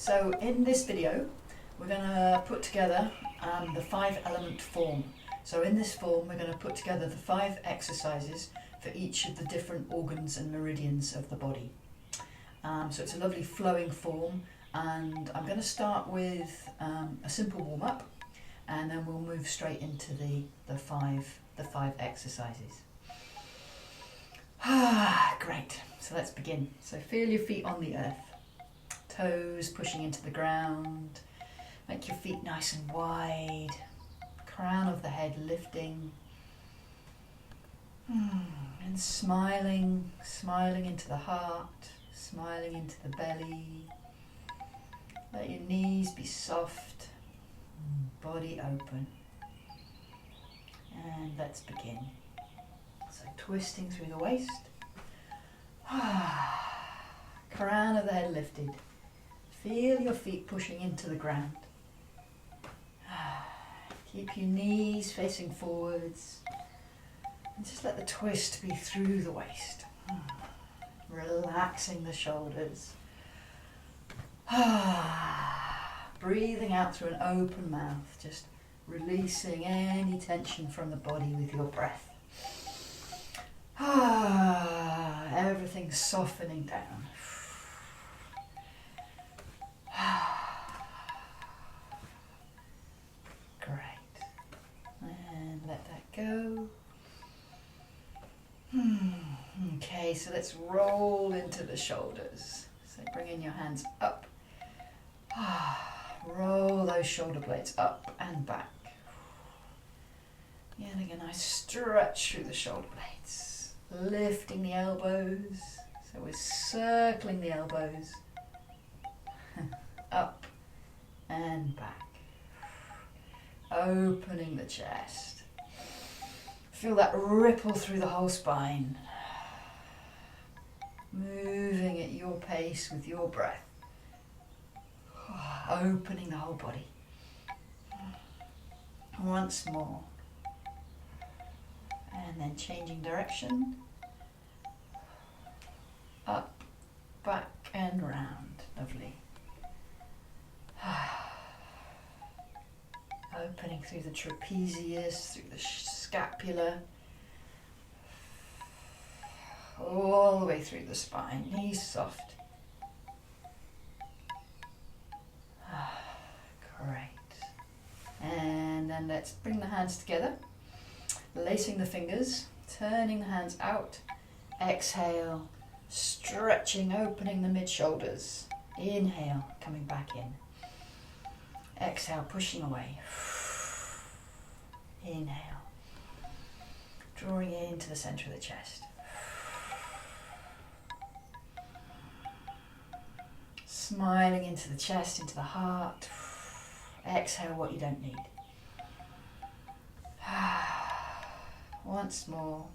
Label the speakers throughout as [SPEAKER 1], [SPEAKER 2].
[SPEAKER 1] So in this video, we're going to put together the 5-element form. So in this form, we're going to put together the 5 exercises for each of the different organs and meridians of the body. So it's a lovely flowing form, and I'm going to start with a simple warm-up, and then we'll move straight into the five exercises. Great. So let's begin. So feel your feet on the earth. Toes pushing into the ground. Make your feet nice and wide. Crown of the head lifting. And smiling into the heart, smiling into the belly. Let your knees be soft, body open. And let's begin. So twisting through the waist. Crown of the head lifted. Feel your feet pushing into the ground. Keep your knees facing forwards. And just let the twist be through the waist. Relaxing the shoulders. Breathing out through an open mouth. Just releasing any tension from the body with your breath. Everything's softening down. Great. And let that go. Okay, so let's roll into the shoulders. So bringing your hands up. Roll those shoulder blades up and back. Getting a nice stretch through the shoulder blades. Lifting the elbows. So we're circling the elbows. Up and back. Opening the chest. Feel that ripple through the whole spine. Moving at your pace with your breath. Opening the whole body. Once more. And then changing direction. Up, back and round. Lovely. Opening through the trapezius, through the scapula. All the way through the spine. Knees soft. Great. And then let's bring the hands together. Lacing the fingers, turning the hands out. Exhale, stretching, opening the mid-shoulders. Inhale, coming back in. Exhale, pushing away. Inhale. Drawing into the center of the chest. Smiling into the chest, into the heart. Exhale what you don't need. Once more.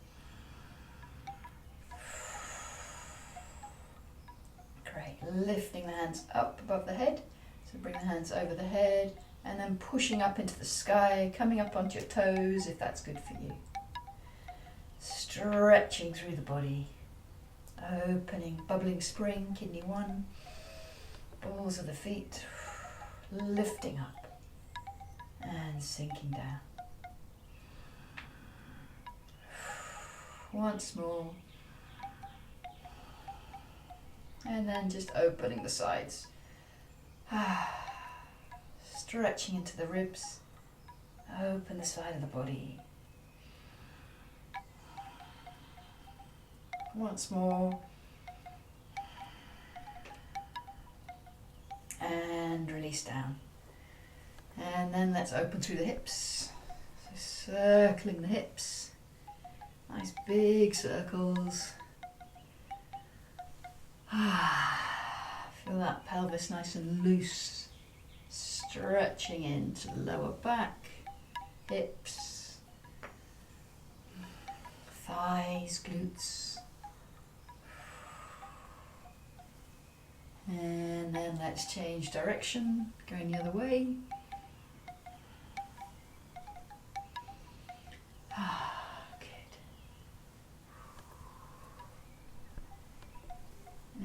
[SPEAKER 1] Great. Lifting the hands up above the head. So bring the hands over the head and then pushing up into the sky, coming up onto your toes if that's good for you. Stretching through the body. Opening, bubbling spring, kidney 1. Balls of the feet. Lifting up and sinking down. Once more. And then just opening the sides. Stretching into the ribs. Open the side of the body. Once more. And release down. And then let's open through the hips. So circling the hips. Nice big circles. Feel that pelvis nice and loose. Stretching into the lower back, hips, thighs, glutes. And then let's change direction, going the other way. Good.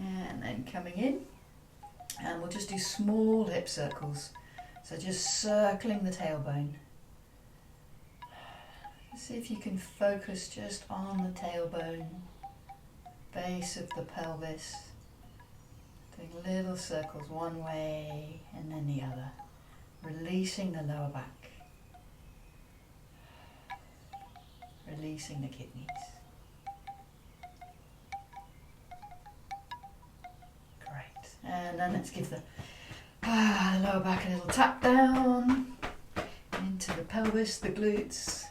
[SPEAKER 1] And then coming in And we'll just do small hip circles. So just circling the tailbone. See if you can focus just on the tailbone, base of the pelvis. Doing little circles one way and then the other. Releasing the lower back. Releasing the kidneys. Great. And then let's give the lower back a little tap down into the pelvis, the glutes.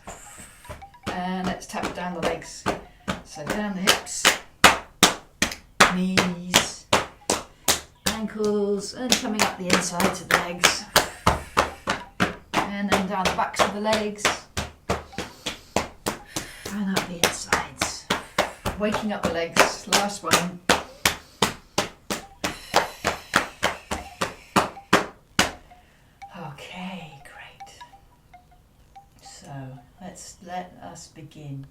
[SPEAKER 1] And let's tap down the legs. So down the hips, knees, ankles, and coming up the insides of the legs. And then down the backs of the legs. And up the insides. Waking up the legs. Last one. Okay, great. So let us begin.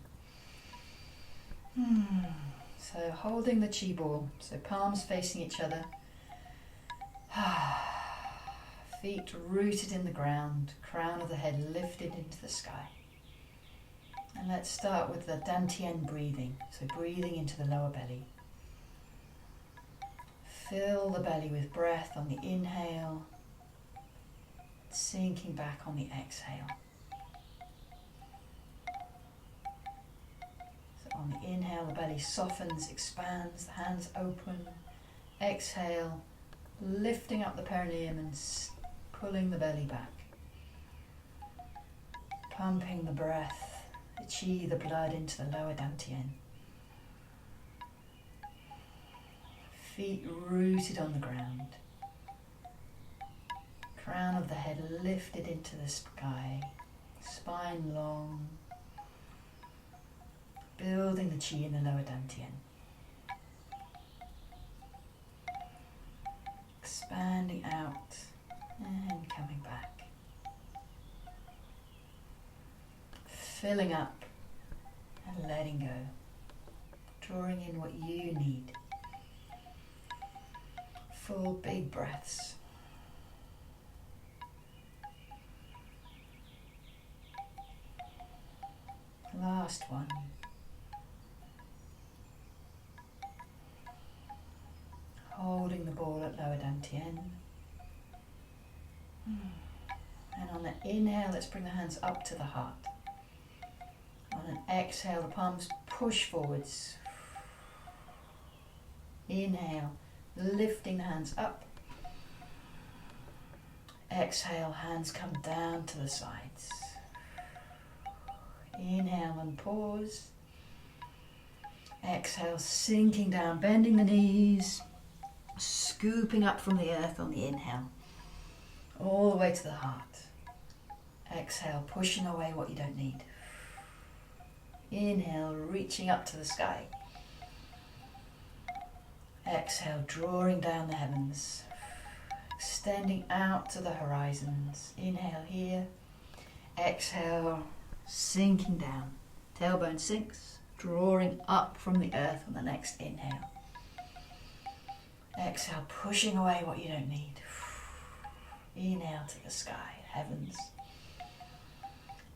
[SPEAKER 1] So holding the chi ball. So palms facing each other. Feet rooted in the ground. Crown of the head lifted into the sky. And let's start with the Dantian breathing. So breathing into the lower belly. Fill the belly with breath on the inhale. Sinking back on the exhale. So on the inhale, the belly softens, expands, the hands open. Exhale, lifting up the perineum and pulling the belly back. Pumping the breath. The chi, the blood, into the lower dantian. Feet rooted on the ground. Crown of the head lifted into the sky. Spine long. Building the chi in the lower dantian. Expanding out and coming back. Filling up and letting go. Drawing in what you need. Full big breaths. Last one. Holding the ball at lower dantian. And on the inhale, let's bring the hands up to the heart. On an exhale, the palms push forwards. Inhale, lifting the hands up. Exhale, hands come down to the sides. Inhale and pause. Exhale, sinking down, bending the knees, scooping up from the earth on the inhale. All the way to the heart. Exhale, pushing away what you don't need. Inhale, reaching up to the sky. Exhale, drawing down the heavens. Extending out to the horizons. Inhale here. Exhale, sinking down. Tailbone sinks, drawing up from the earth on the next inhale. Exhale, pushing away what you don't need. Inhale to the sky, heavens.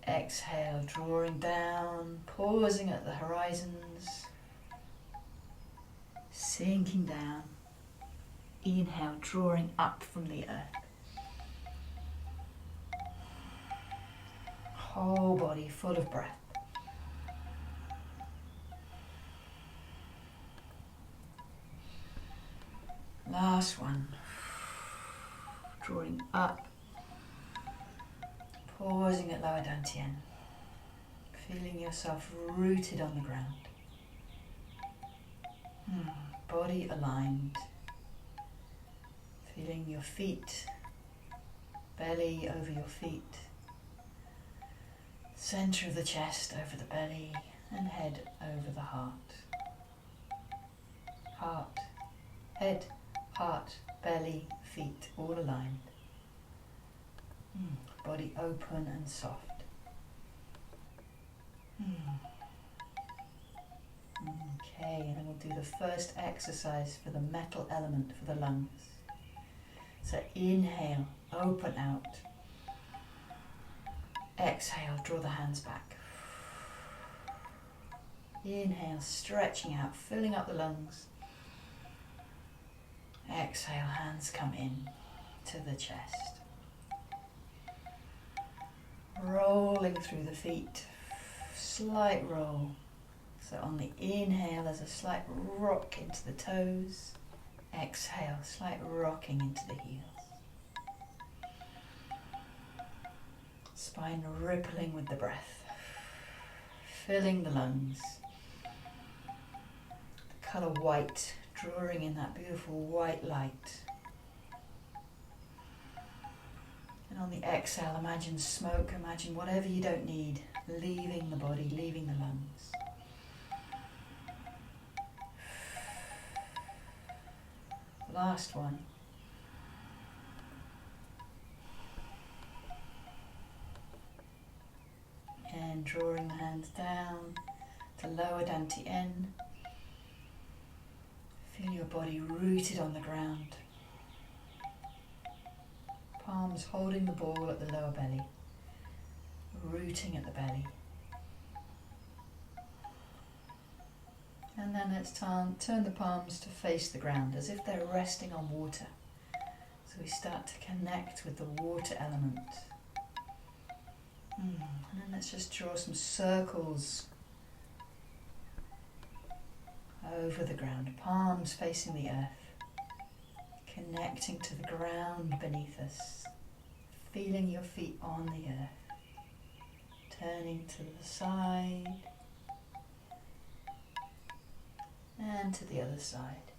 [SPEAKER 1] Exhale, drawing down, pausing at the horizons, sinking down. Inhale, drawing up from the earth. Whole body full of breath. Last one. Drawing up. Pausing at lower dantian. Feeling yourself rooted on the ground. Body aligned. Feeling your feet, belly over your feet. Center of the chest over the belly and head over the heart. Heart, head, heart, belly, feet, all aligned. Body open and soft. Okay, and then we'll do the first exercise for the metal element for the lungs. So inhale, open out. Exhale, draw the hands back. Inhale, stretching out, filling up the lungs. Exhale, hands come in to the chest. Rolling through the feet, slight roll. So on the inhale, there's a slight rock into the toes. Exhale, slight rocking into the heels. Spine rippling with the breath, filling the lungs. The colour white, drawing in that beautiful white light. And on the exhale, imagine smoke, imagine whatever you don't need, leaving the body, leaving the lungs. Last one. And drawing the hands down to lower dantian. Feel your body rooted on the ground. Palms holding the ball at the lower belly, rooting at the belly. And then let's turn the palms to face the ground as if they're resting on water. So we start to connect with the water element. And then let's just draw some circles over the ground, palms facing the earth, connecting to the ground beneath us, feeling your feet on the earth, turning to the side and to the other side,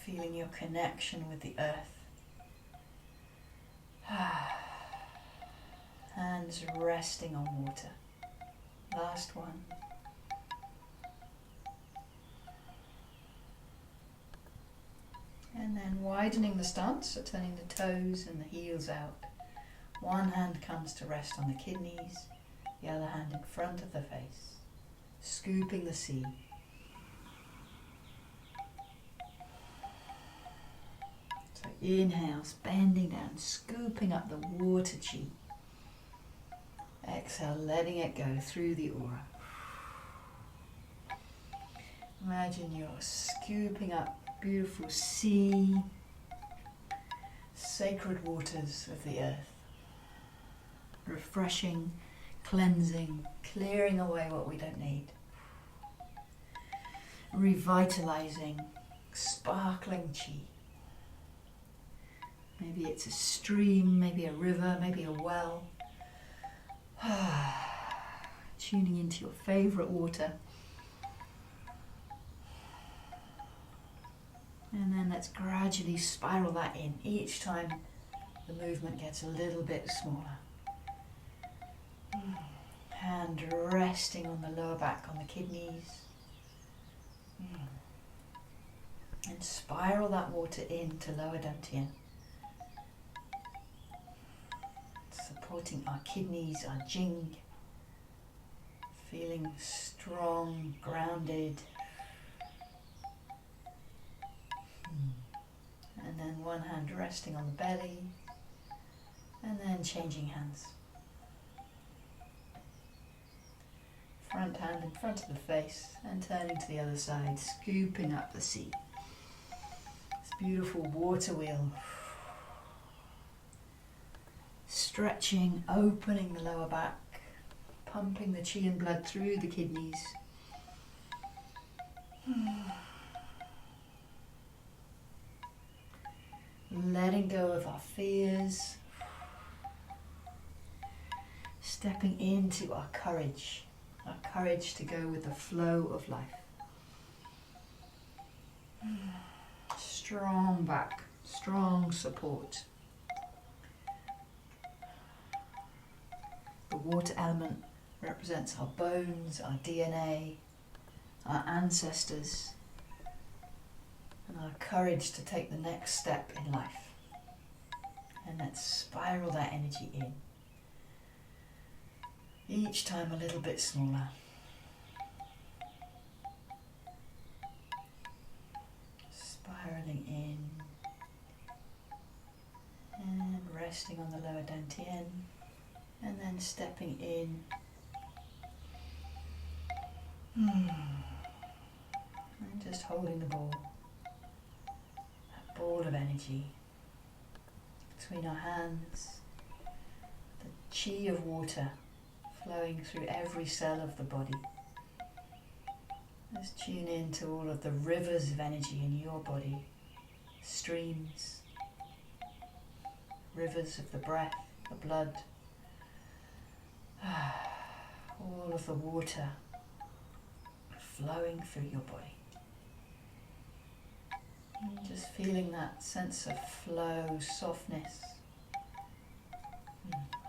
[SPEAKER 1] feeling your connection with the earth. Hands resting on water. Last one. And then widening the stance, so turning the toes and the heels out. One hand comes to rest on the kidneys, the other hand in front of the face, scooping the sea. So inhales, bending down, scooping up the water chi. Exhale, letting it go through the aura. Imagine you're scooping up beautiful sea, sacred waters of the earth. Refreshing, cleansing, clearing away what we don't need. Revitalizing, sparkling chi. Maybe it's a stream, maybe a river, maybe a well. Tuning into your favorite water. And then let's gradually spiral that in each time the movement gets a little bit smaller. Hand resting on the lower back, on the kidneys. And spiral that water into lower dantian. Supporting our kidneys, our jing. Feeling strong, grounded. And then one hand resting on the belly. And then changing hands. Front hand in front of the face and turning to the other side, scooping up the sea. This beautiful water wheel. Stretching, opening the lower back, pumping the chi and blood through the kidneys. Letting go of our fears. Stepping into our courage to go with the flow of life. Strong back, strong support. The water element represents our bones, our DNA, our ancestors, and our courage to take the next step in life. And let's spiral that energy in. Each time a little bit smaller. Spiraling in. resting on the lower dantian, and then stepping in. And just holding the ball, that ball of energy between our hands, the chi of water flowing through every cell of the body. Let's tune in to all of the rivers of energy in your body, streams, rivers of the breath, the blood, all of the water flowing through your body. And just feeling that sense of flow, softness,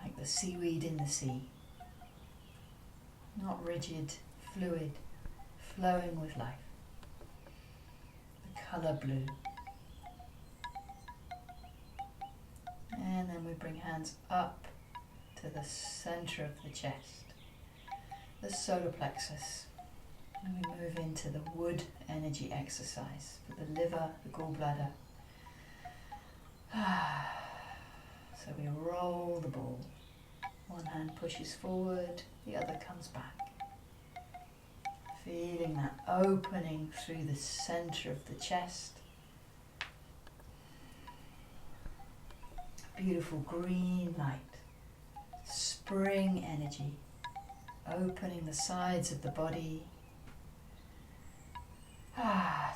[SPEAKER 1] like the seaweed in the sea. Not rigid, fluid, flowing with life. The colour blue. And then we bring hands up to the centre of the chest, the solar plexus. And we move into the wood energy exercise for the liver, the gallbladder. So we roll the ball. One hand pushes forward, the other comes back. Feeling that opening through the centre of the chest. Beautiful green light, spring energy, opening the sides of the body.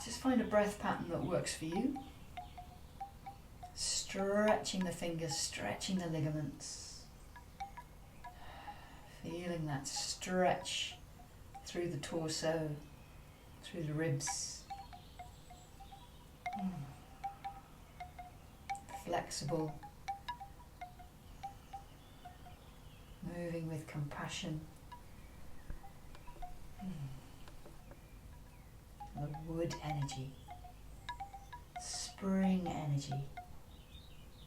[SPEAKER 1] Just find a breath pattern that works for you. Stretching the fingers, stretching the ligaments. Feeling that stretch through the torso, through the ribs. Flexible. Moving with compassion. The wood energy, spring energy,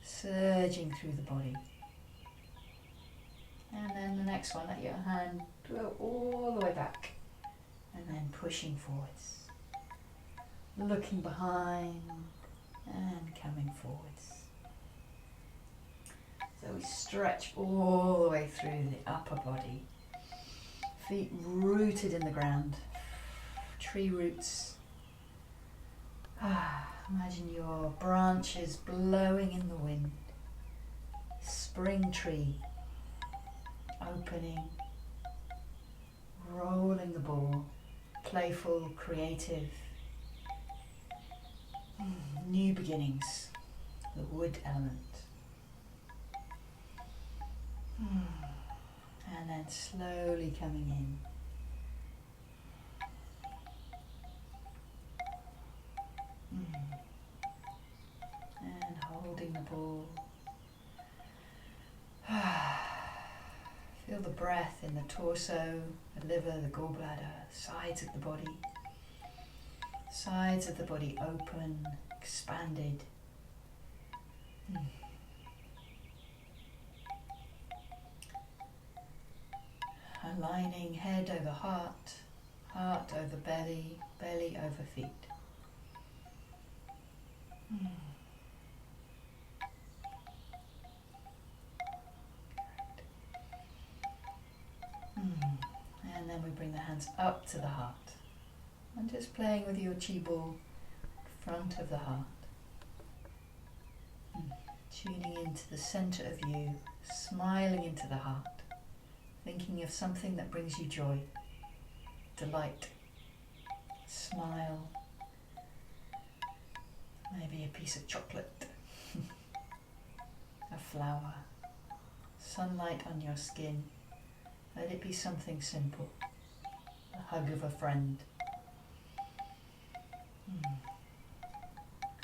[SPEAKER 1] surging through the body. And then the next one, let your hand go all the way back, and then pushing forwards, looking behind and coming forwards. So we stretch all the way through the upper body, feet rooted in the ground. Tree roots. Imagine your branches blowing in the wind. Spring tree. Opening. Rolling the ball. Playful, creative. New beginnings. The wood element. And then slowly coming in. And holding the ball. Feel the breath in the torso, the liver, the gallbladder, sides of the body. Sides of the body open, expanded. Aligning head over heart, heart over belly, belly over feet. And then we bring the hands up to the heart. And just playing with your chi ball, front of the heart. Tuning into the centre of you, smiling into the heart. Thinking of something that brings you joy, delight, smile. Maybe a piece of chocolate, a flower, sunlight on your skin. Let it be something simple, a hug of a friend.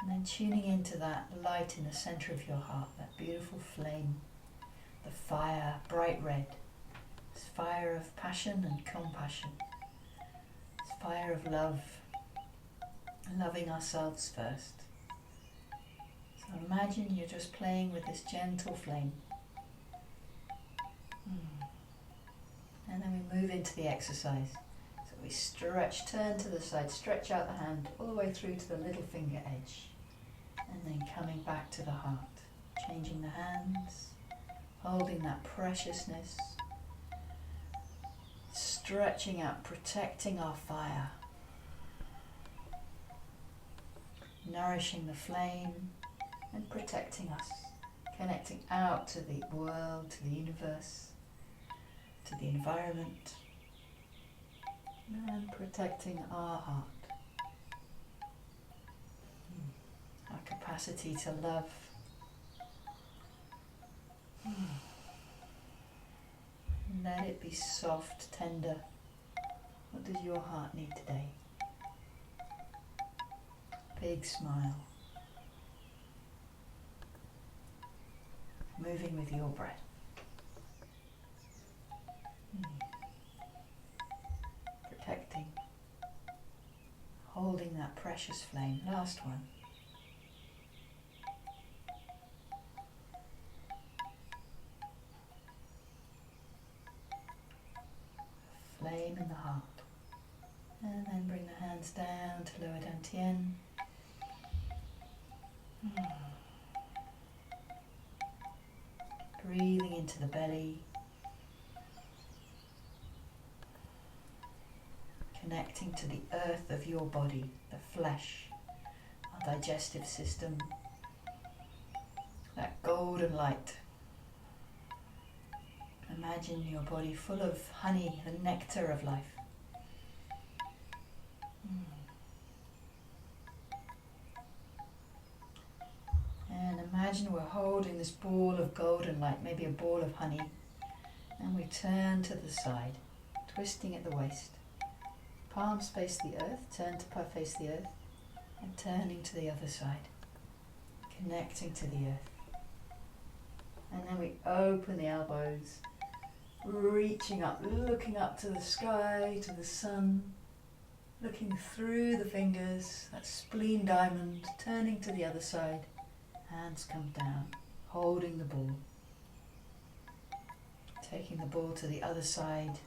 [SPEAKER 1] And then tuning into that light in the centre of your heart, that beautiful flame, the fire, bright red. It's fire of passion and compassion. It's fire of love, loving ourselves first. So imagine you're just playing with this gentle flame. And then we move into the exercise. So we stretch, turn to the side, stretch out the hand all the way through to the little finger edge. And then coming back to the heart. Changing the hands, holding that preciousness, stretching out, protecting our fire, nourishing the flame and protecting us, connecting out to the world, to the universe, to the environment, and protecting our heart, our capacity to love. Let it be soft, tender. What does your heart need today? Big smile. Moving with your breath. Protecting. Holding that precious flame. Last one. Flame in the heart. And then bring the hands down to lower dantian. Breathing into the belly. Connecting to the earth of your body, the flesh, our digestive system, that golden light. Imagine your body full of honey, the nectar of life. And imagine we're holding this ball of golden light, maybe a ball of honey, and we turn to the side, twisting at the waist. Palms face the earth, turn to face the earth, and turning to the other side, connecting to the earth. And then we open the elbows, reaching up, looking up to the sky, to the sun, looking through the fingers, that spleen diamond, turning to the other side. Hands come down, holding the ball, taking the ball to the other side,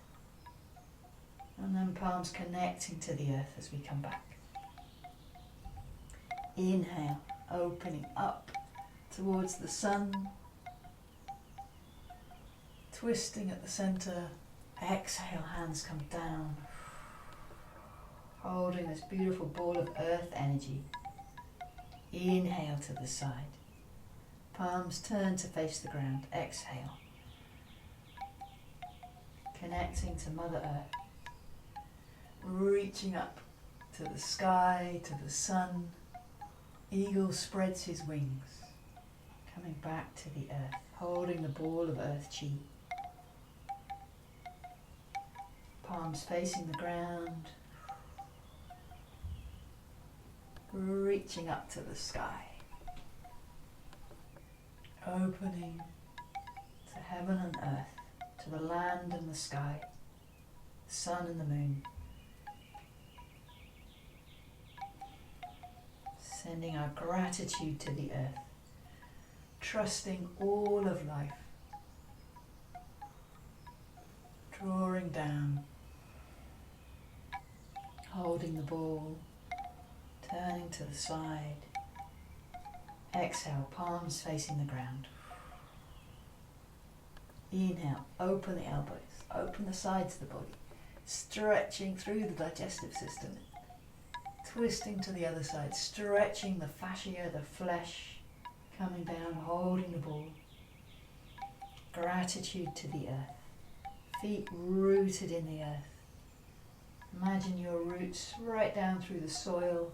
[SPEAKER 1] and then palms connecting to the earth as we come back. Inhale, opening up towards the sun, twisting at the center. Exhale, hands come down, holding this beautiful ball of earth energy. Inhale to the side. Palms turn to face the ground. Exhale. Connecting to Mother Earth. Reaching up to the sky, to the sun. Eagle spreads his wings. Coming back to the earth. Holding the ball of earth chi. Palms facing the ground. Reaching up to the sky, opening to heaven and earth, to the land and the sky, the sun and the moon, sending our gratitude to the earth, trusting all of life, drawing down, holding the ball, turning to the side. Exhale, palms facing the ground. Inhale, open the elbows, open the sides of the body, stretching through the digestive system, twisting to the other side, stretching the fascia, the flesh, coming down, holding the ball. Gratitude to the earth, feet rooted in the earth. Imagine your roots right down through the soil,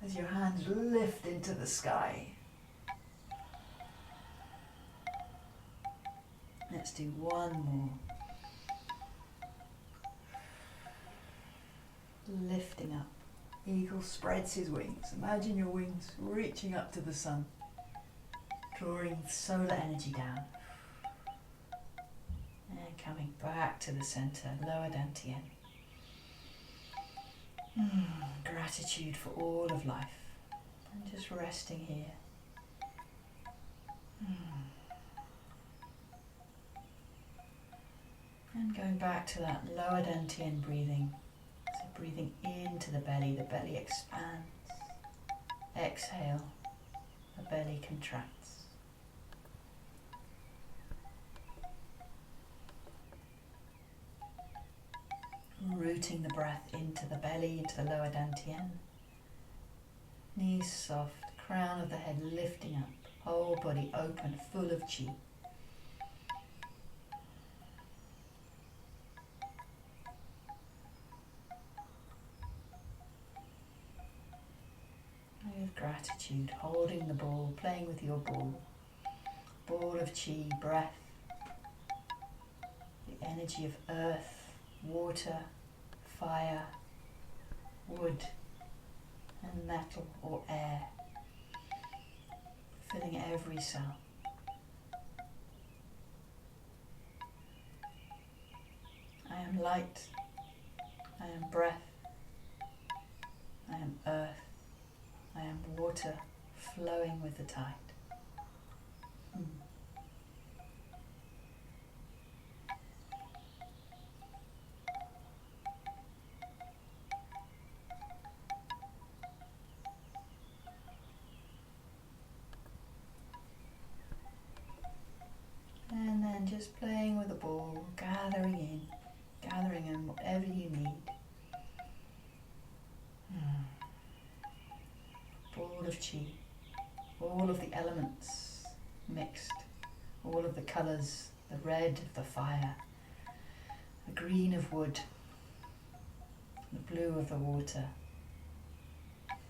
[SPEAKER 1] as your hands lift into the sky. Let's do one more. Lifting up. Eagle spreads his wings. Imagine your wings reaching up to the sun, drawing solar energy down. And coming back to the center, lower dantian. Gratitude for all of life, and just resting here. And going back to that lower dantian breathing. So breathing into the belly expands. Exhale, the belly contracts. Rooting the breath into the belly, into the lower dantian. Knees soft, crown of the head lifting up, whole body open, full of qi. With gratitude, holding the ball, playing with your ball. Ball of qi, breath, the energy of earth, water, fire, wood and metal or air, filling every cell. I am light, I am breath, I am earth, I am water flowing with the tide. And then just playing with the ball, gathering in whatever you need. Ball of qi, all of the elements mixed, all of the colours, the red of the fire, the green of wood, the blue of the water,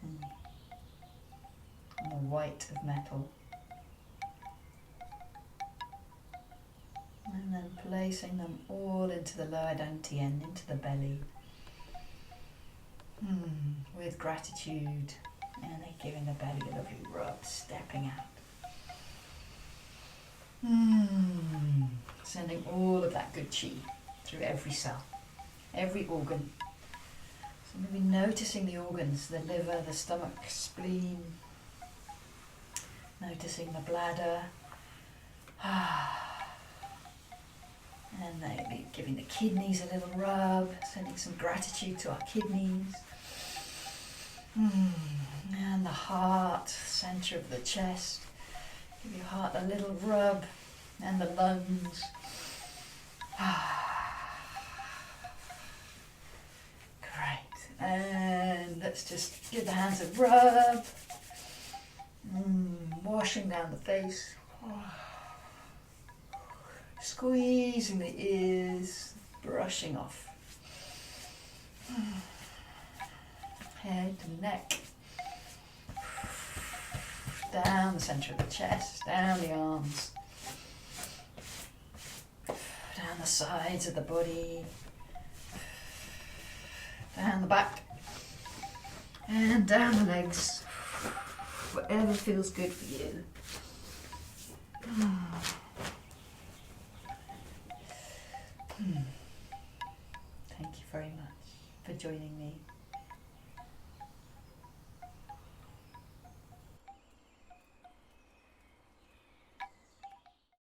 [SPEAKER 1] and the white of metal. And then placing them all into the lower dantian, into the belly, with gratitude, and then giving the belly a lovely rub, stepping out. Sending all of that good qi through every cell, every organ. So maybe noticing the organs, the liver, the stomach, spleen, noticing the bladder. And maybe giving the kidneys a little rub, sending some gratitude to our kidneys. And the heart, centre of the chest. Give your heart a little rub. And the lungs. Great. And let's just give the hands a rub. Washing down the face. Squeezing the ears, brushing off. Head and neck. Down the centre of the chest, down the arms. Down the sides of the body. Down the back. And down the legs. Whatever feels good for you. Thank you very much for joining me.